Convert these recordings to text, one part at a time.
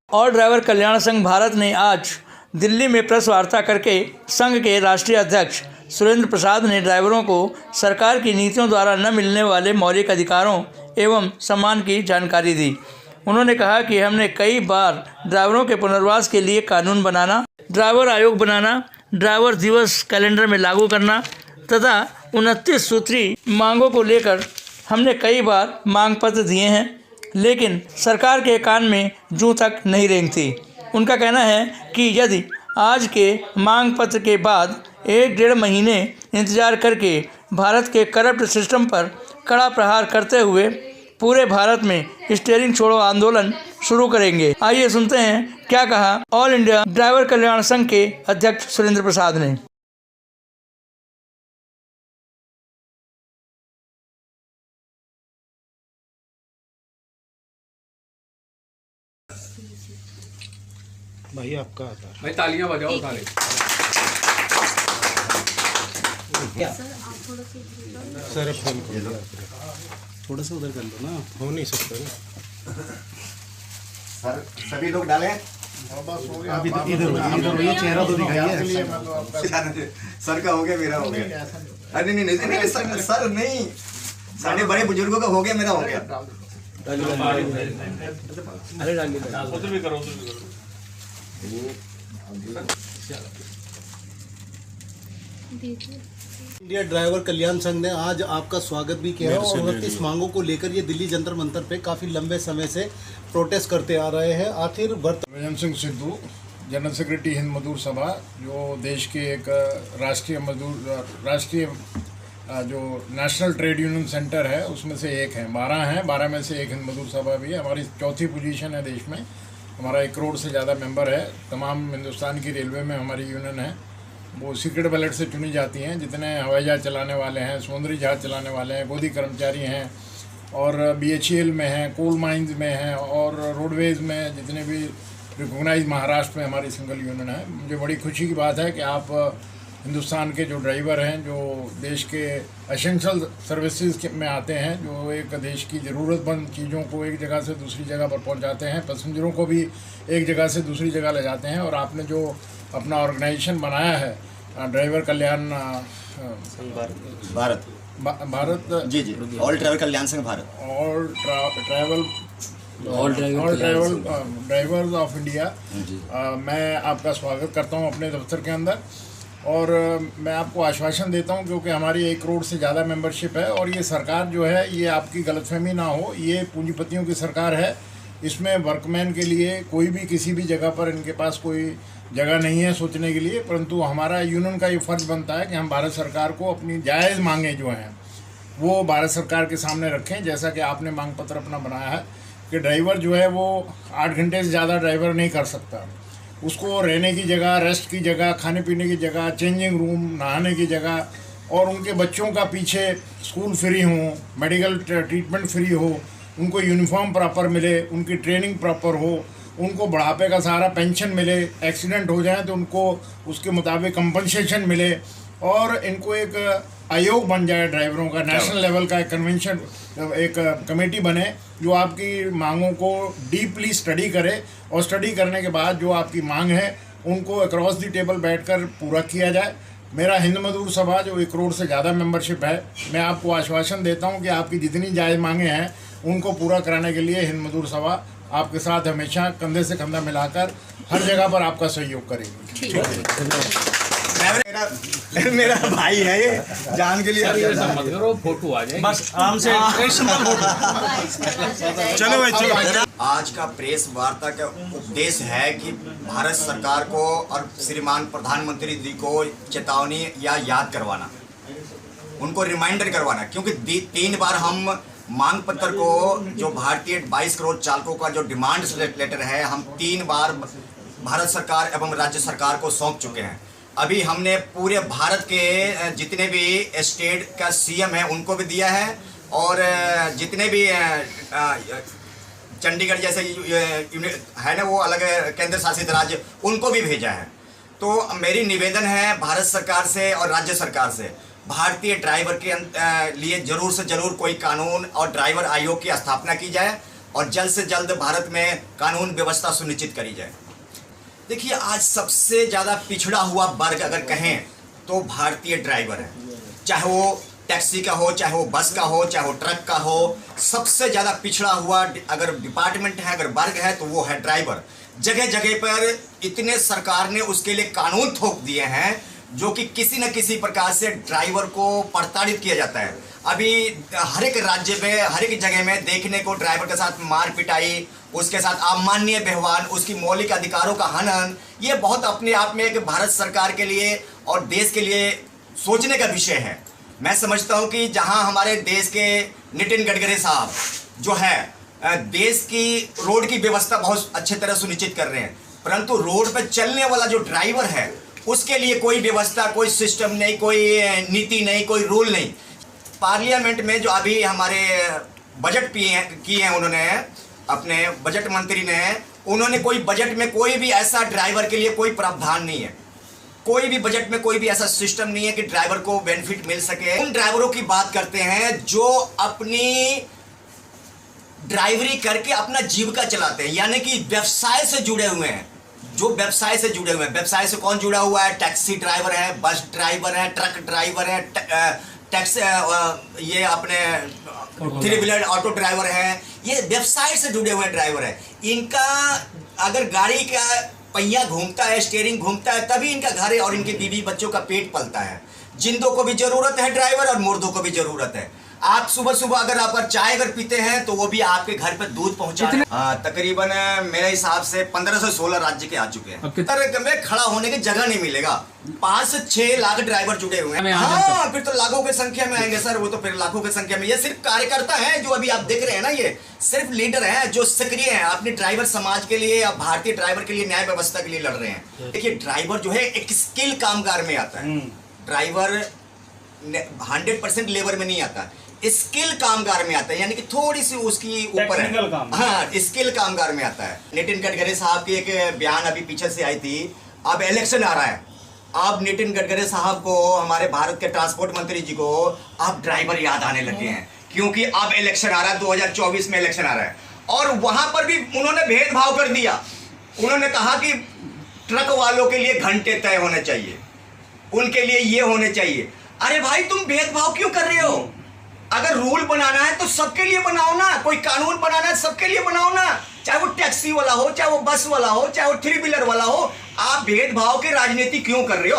All driver कल्याण संघ भारत ने आज दिल्ली में प्रेस वार्ता करके संघ के राष्ट्रीय अध्यक्ष सुरेंद्र प्रसाद ने ड्राइवरों को सरकार की नीतियों द्वारा न मिलने वाले मौलिक अधिकारों एवं सम्मान की जानकारी दी। उन्होंने कहा कि हमने कई बार ड्राइवरों के पुनर्वास के लिए कानून बनाना, ड्राइवर आयोग बनाना, ड्राइवर दिवस कैलेंडर में लागू करना तथा 29 सूत्री मांगों को लेकर हमने कई बार मांग पत्र दिए हैं, लेकिन सरकार के कान में जूं तक नहीं रेंगती। उनका कहना है कि यदि आज के मांग पत्र के बाद 1-1.5 महीने इंतजार करके भारत के करप्ट सिस्टम पर कड़ा प्रहार करते हुए पूरे भारत में स्टीयरिंग छोड़ो आंदोलन शुरू करेंगे। आइए सुनते हैं क्या कहा ऑल इंडिया ड्राइवर कल्याण संघ के अध्यक्ष सुरेंद्र प्रसाद ने। भाई आपका आता है। भाई तालियां बजाओ सारे। सर फोन कर थोड़ा सा उधर कर लो ना, हो नहीं सकता ना सर। सभी लोग डालें। अभी इधर ये चेहरा तो दिखाइए। सर का हो गया, मेरा हो गया। अरे नहीं सर नहीं, सारे बड़े बुजुर्गों का हो गया, मेरा हो गया। उधर भी करो। इंडिया ड्राइवर कल्याण संघ ने आज आपका स्वागत भी किया और 29 मांगों को लेकर ये दिल्ली जंतर मंतर पे काफी लंबे समय से प्रोटेस्ट करते आ रहे हैं। आखिर विजय सिंह सिद्धू, जनरल सेक्रेटरी हिंद मजदूर सभा, जो देश के एक राष्ट्रीय जो नेशनल ट्रेड यूनियन सेंटर है उसमें से एक है। 12 में से एक हिंद मजदूर सभा भी है। हमारी चौथी पोजीशन है देश में। हमारा 1 करोड़ से ज़्यादा मेंबर है। तमाम हिंदुस्तान की रेलवे में हमारी यूनियन है, वो सीक्रेट बैलेट से चुनी जाती हैं। जितने हवाई जहाज़ चलाने वाले हैं, समुद्री जहाज़ चलाने वाले हैं, गोदी कर्मचारी हैं और BHEL में हैं, कोल माइंस में हैं और रोडवेज़ में जितने भी रिकॉग्नाइज महाराष्ट्र में हमारी सिंगल यूनियन है। मुझे बड़ी खुशी की बात है कि आप हिंदुस्तान के जो ड्राइवर हैं, जो देश के एसेंशियल सर्विसेज में आते हैं, जो एक देश की ज़रूरतमंद चीज़ों को एक जगह से दूसरी जगह पर पहुंचाते हैं, पैसेंजरों को भी एक जगह से दूसरी जगह ले जाते हैं। और आपने जो अपना ऑर्गेनाइजेशन बनाया है ड्राइवर कल्याण भारत जी ऑल ड्राइवर कल्याण संघ Bharat, all drivers of India, मैं आपका स्वागत करता हूं अपने दफ्तर के अंदर। और मैं आपको आश्वासन देता हूं, क्योंकि हमारी 1 करोड़ से ज़्यादा मेंबरशिप है और ये सरकार जो है, ये आपकी गलतफहमी ना हो, ये पूंजीपतियों की सरकार है। इसमें वर्कमैन के लिए कोई भी किसी भी जगह पर इनके पास कोई जगह नहीं है सोचने के लिए। परंतु हमारा यूनियन का ये फ़र्ज़ बनता है कि हम भारत सरकार को अपनी जायज़ मांगें जो हैं वो भारत सरकार के सामने रखें। जैसा कि आपने मांग पत्र अपना बनाया है कि ड्राइवर जो है वो 8 घंटे से ज़्यादा ड्राइवर नहीं कर सकता। उसको रहने की जगह, रेस्ट की जगह, खाने पीने की जगह, चेंजिंग रूम, नहाने की जगह और उनके बच्चों का पीछे स्कूल फ्री हो, मेडिकल ट्रीटमेंट फ्री हो, उनको यूनिफॉर्म प्रॉपर मिले, उनकी ट्रेनिंग प्रॉपर हो, उनको बुढ़ापे का सारा पेंशन मिले, एक्सीडेंट हो जाए तो उनको उसके मुताबिक कंपनसेशन मिले और इनको एक आयोग बन जाए ड्राइवरों का, नेशनल लेवल का एक कन्वेंशन, एक कमेटी बने जो आपकी मांगों को डीपली स्टडी करे और स्टडी करने के बाद जो आपकी मांग है उनको अक्रॉस दी टेबल बैठकर पूरा किया जाए। मेरा हिंद मजदूर सभा जो 1 करोड़ से ज़्यादा मेंबरशिप है, मैं आपको आश्वासन देता हूं कि आपकी जितनी जायज़ मांगें हैं उनको पूरा कराने के लिए हिंद मजदूर सभा आपके साथ हमेशा कंधे से कंधा मिलाकर हर जगह पर आपका सहयोग करेगी। मेरा भाई है ये, जान के लिए फोटो आ जाए बस आराम से चलो भाई चलो। आज का प्रेस वार्ता का उद्देश्य है कि भारत सरकार को और श्रीमान प्रधानमंत्री जी को चेतावनी या याद करवाना, उनको रिमाइंडर करवाना, क्योंकि 3 बार हम मांग पत्र को, जो भारतीय 22 करोड़ चालकों का जो डिमांड लेटर है, हम 3 बार भारत सरकार एवं राज्य सरकार को सौंप चुके हैं। अभी हमने पूरे भारत के जितने भी स्टेट का CM है उनको भी दिया है और जितने भी चंडीगढ़ जैसे है ना, वो अलग केंद्र शासित राज्य, उनको भी भेजा है। तो मेरी निवेदन है भारत सरकार से और राज्य सरकार से, भारतीय ड्राइवर के लिए जरूर से जरूर कोई कानून और ड्राइवर आयोग की स्थापना की जाए और जल्द से जल्द भारत में कानून व्यवस्था सुनिश्चित करी जाए। देखिए, आज सबसे ज़्यादा पिछड़ा हुआ वर्ग अगर कहें तो भारतीय ड्राइवर है, चाहे वो टैक्सी का हो, चाहे वो बस का हो, चाहे वो ट्रक का हो। सबसे ज़्यादा पिछड़ा हुआ अगर डिपार्टमेंट है, अगर वर्ग है, तो वो है ड्राइवर। जगह जगह पर इतने सरकार ने उसके लिए कानून थोप दिए हैं जो कि किसी न किसी प्रकार से ड्राइवर को प्रताड़ित किया जाता है। अभी हर एक राज्य में, हर एक जगह में देखने को ड्राइवर के साथ मार पिटाई, उसके साथ अमानवीय व्यवहार, उसकी मौलिक अधिकारों का हनन, ये बहुत अपने आप में एक भारत सरकार के लिए और देश के लिए सोचने का विषय है। मैं समझता हूँ कि जहाँ हमारे देश के नितिन गडकरी साहब जो है देश की रोड की व्यवस्था बहुत अच्छे तरह सुनिश्चित कर रहे हैं, परंतु रोड पर चलने वाला जो ड्राइवर है उसके लिए कोई व्यवस्था, कोई सिस्टम नहीं, कोई नीति नहीं, कोई रूल नहीं। पार्लियामेंट में जो अभी हमारे बजट किए हैं उन्होंने, अपने बजट मंत्री ने, उन्होंने कोई बजट में कोई भी ऐसा ड्राइवर के लिए कोई प्रावधान नहीं है। कोई भी बजट में कोई भी ऐसा सिस्टम नहीं है कि ड्राइवर को बेनिफिट मिल सके। उन ड्राइवरों की बात करते हैं जो अपनी ड्राइवरी करके अपना जीविका चलाते हैं, यानी कि व्यवसाय से जुड़े हुए हैं। जो व्यवसाय से जुड़े हुए हैं, व्यवसाय से कौन जुड़ा हुआ है? टैक्सी ड्राइवर है, बस ड्राइवर है, ट्रक ड्राइवर है, टैक्सी, ये अपने थ्री व्हीलर ऑटो ड्राइवर है। ये व्यवसाय से जुड़े हुए ड्राइवर है। इनका अगर गाड़ी का पहिया घूमता है, स्टीयरिंग घूमता है, तभी इनका घर और इनके बीवी बच्चों का पेट पलता है। जिंदों को भी जरूरत है ड्राइवर और मुर्दों को भी जरूरत है। आप सुबह सुबह अगर आप चाय अगर पीते हैं तो वो भी आपके घर पर दूध पहुंचाए। तकरीबन मेरे हिसाब से 15 से 16 राज्य के आ चुके हैं। में खड़ा होने की जगह नहीं मिलेगा। 5 से 6 लाख ड्राइवर जुड़े हुए हैं। हाँ, फिर तो लाखों की संख्या में आएंगे सर, वो तो फिर लाखों की संख्या में। ये सिर्फ कार्यकर्ता हैं जो अभी आप देख रहे हैं ना, ये सिर्फ लीडर हैं जो सक्रिय हैं अपने ड्राइवर समाज के लिए या भारतीय ड्राइवर के लिए, न्याय व्यवस्था के लिए लड़ रहे हैं। देखिए, ड्राइवर जो है एक स्किल कामगार में आता है। ड्राइवर 100% लेबर में नहीं आता, स्किल कामगार में आता है, यानी कि थोड़ी सी उसकी ऊपर है। हाँ, स्किल कामगार में आता है। नितिन गडकरी साहब की एक बयान अभी पीछे से आई थी। अब इलेक्शन आ रहा है, अब नितिन गडकरी साहब को, हमारे भारत के ट्रांसपोर्ट मंत्री जी को अब ड्राइवर याद आने लगे हैं, क्योंकि अब इलेक्शन आ रहा है, 2024 में इलेक्शन आ रहा है। और वहां पर भी उन्होंने भेदभाव कर दिया। उन्होंने कहा कि ट्रक वालों के लिए घंटे तय होने चाहिए, उनके लिए ये होने चाहिए। अरे भाई, तुम भेदभाव क्यों कर रहे हो? अगर रूल बनाना है तो सबके लिए बनाओ ना, कोई कानून बनाना है सबके लिए बनाओ ना, चाहे वो टैक्सी वाला हो, चाहे वो बस वाला हो, चाहे वो थ्री व्हीलर वाला हो। आप भेदभाव की राजनीति क्यों कर रहे हो?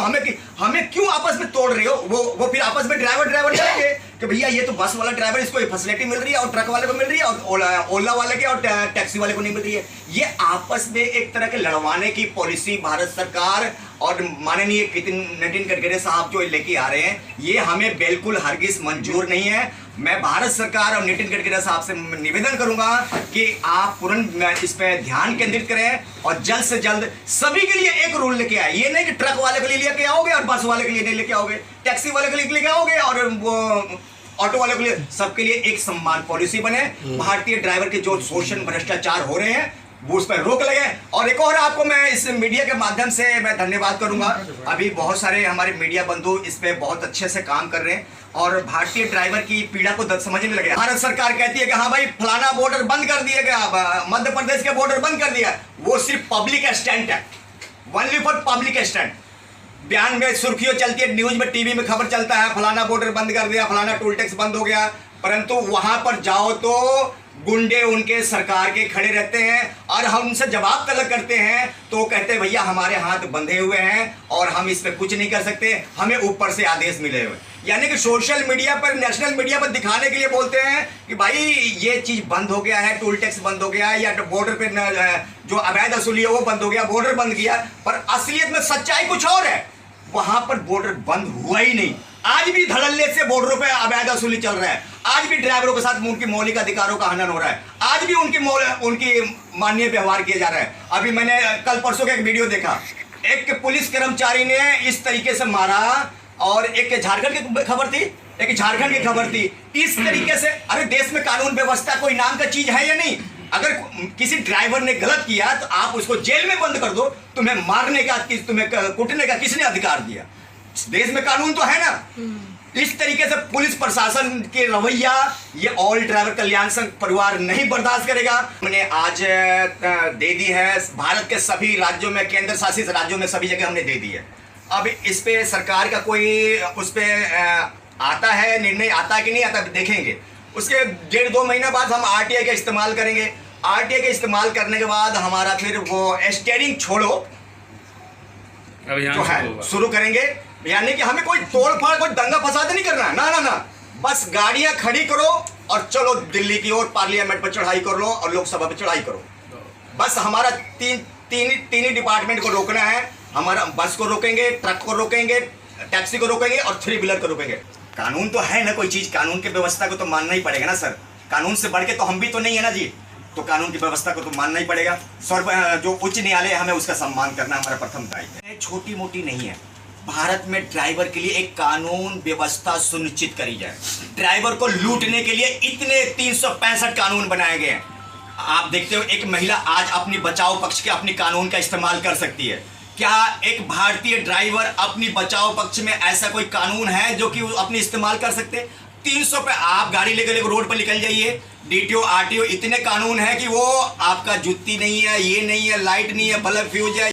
हमें क्यों आपस में तोड़ रहे हो? वो फिर आपस में ड्राइवर करेंगे कि भैया ये तो बस वाला ड्राइवर, इसको ये फैसिलिटी मिल रही है और ट्रक वाले को मिल रही है और ओला वाले के और टैक्सी वाले को नहीं मिल रही है। ये आपस में एक तरह के लड़वाने की पॉलिसी भारत सरकार और माननीय नितिन गडकरी साहब जो लेके आ रहे हैं, ये हमें बिल्कुल हरगिज मंजूर नहीं है। मैं भारत सरकार और नितिन गडकरी साहब से निवेदन करूंगा कि आप तुरंत इस पे ध्यान केंद्रित करें और जल्द से जल्द सभी के लिए एक रूल लेके आए। ये नहीं कि ट्रक वाले के लिए लेके आओगे और बस वाले के लिए नहीं लेके आओगे, टैक्सी वाले के लिए लेके आओगे और वो ऑटो वाले के लिए, सबके लिए एक समान पॉलिसी बने। भारतीय ड्राइवर के जो शोषण भ्रष्टाचार हो रहे हैं वो उस पर रोक लगे। और एक और आपको मैं इस मीडिया के माध्यम से मैं धन्यवाद करूंगा। अभी बहुत सारे हमारे मीडिया बंधु इस पे बहुत अच्छे से काम कर रहे हैं और भारतीय ड्राइवर की पीड़ा को समझने लगे। भारत सरकार कहती है कि हाँ भाई फलाना बॉर्डर बंद कर दिया गया, मध्य प्रदेश के बॉर्डर बंद कर दिया, वो सिर्फ पब्लिक स्टैंड है, ओनली फॉर पब्लिक स्टैंड। बयान में सुर्खियों चलती है, न्यूज में, टीवी में खबर चलता है फलाना बॉर्डर बंद कर दिया, फलाना टोल टैक्स बंद हो गया, परंतु वहां पर जाओ तो गुंडे उनके सरकार के खड़े रहते हैं और हम उनसे जवाब तलब करते हैं तो कहते हैं भैया हमारे हाथ बंधे हुए हैं और हम इस पे कुछ नहीं कर सकते, हमें ऊपर से आदेश मिले हुए। यानी कि सोशल मीडिया पर, नेशनल मीडिया पर दिखाने के लिए बोलते हैं कि भाई ये चीज बंद हो गया है, टोल टैक्स बंद हो गया है, या बॉर्डर पे जो अवैध वसूली है वो बंद हो गया, बॉर्डर बंद किया, पर असलियत में सच्चाई कुछ और है। वहां पर बॉर्डर बंद हुआ ही नहीं। आज भी धड़ल्ले से बॉर्डरों पे अवैध वसूली चल रहा है, आज भी ड्राइवरों के साथ उनकी मौलिक अधिकारों का हनन हो रहा है, आज भी उनकी माननीय व्यवहार किया जा रहा है। अभी मैंने कल परसों का एक वीडियो देखा, एक पुलिस कर्मचारी ने इस तरीके से मारा और एक झारखंड की खबर थी, एक झारखंड की खबर थी। इस तरीके से, अरे देश में कानून व्यवस्था कोई नाम का चीज है या नहीं? अगर किसी ड्राइवर ने गलत किया तो आप उसको जेल में बंद कर दो, तुम्हें मारने का, तुम्हें कुटने का किसने अधिकार दिया? देश में कानून तो है ना। इस तरीके से पुलिस प्रशासन के रवैया ये ऑल ड्राइवर कल्याण संघ परिवार नहीं बर्दाश्त करेगा। हमने आज दे दी है भारत के सभी राज्यों में, केंद्र शासित राज्यों में सभी जगह हमने दे दी है। अब इस पे सरकार का कोई उस पे आता है निर्णय, आता है कि नहीं आता देखेंगे। उसके 1.5-2 महीने बाद हम आरटीआई का इस्तेमाल करेंगे। आरटीआई का इस्तेमाल करने के बाद हमारा फिर वो स्टीयरिंग छोड़ो जो है शुरू करेंगे। यानी कि हमें कोई तोड़ फाड़, कोई दंगा फसाद नहीं करना है, ना ना ना, बस गाड़ियां खड़ी करो और चलो दिल्ली की ओर, पार्लियामेंट पर चढ़ाई कर लो और लोकसभा पर चढ़ाई करो। बस हमारा तीन ही डिपार्टमेंट को रोकना है। हमारा बस को रोकेंगे, ट्रक को रोकेंगे, टैक्सी को रोकेंगे और 3 व्हीलर को रोकेंगे। कानून तो है ना, कोई चीज कानून की व्यवस्था को तो मानना ही पड़ेगा ना सर। कानून से बढ़ के तो हम भी तो नहीं है ना जी, तो कानून की व्यवस्था को तो मानना ही पड़ेगा। जो उच्च न्यायालय हमें उसका सम्मान करना हमारा प्रथम दायित्व है। छोटी मोटी नहीं है। भारत में ड्राइवर के लिए एक कानून व्यवस्था सुनिश्चित करी जाए। ड्राइवर को लूटने के लिए इतने 365 कानून बनाए गए हैं। आप देखते हो एक महिला आज अपनी बचाव पक्ष के अपनी कानून का इस्तेमाल कर सकती है। क्या एक भारतीय ड्राइवर अपनी बचाव पक्ष में ऐसा कोई कानून है जो कि अपनी इस्तेमाल कर सकते? 300 पे आप गाड़ी लेकर रोड पर निकल जाइए, डीटीओ आरटीओ इतने कानून है कि वो आपका जुत्ती नहीं है, ये नहीं है, लाइट नहीं है, बल्ब फ्यूज है।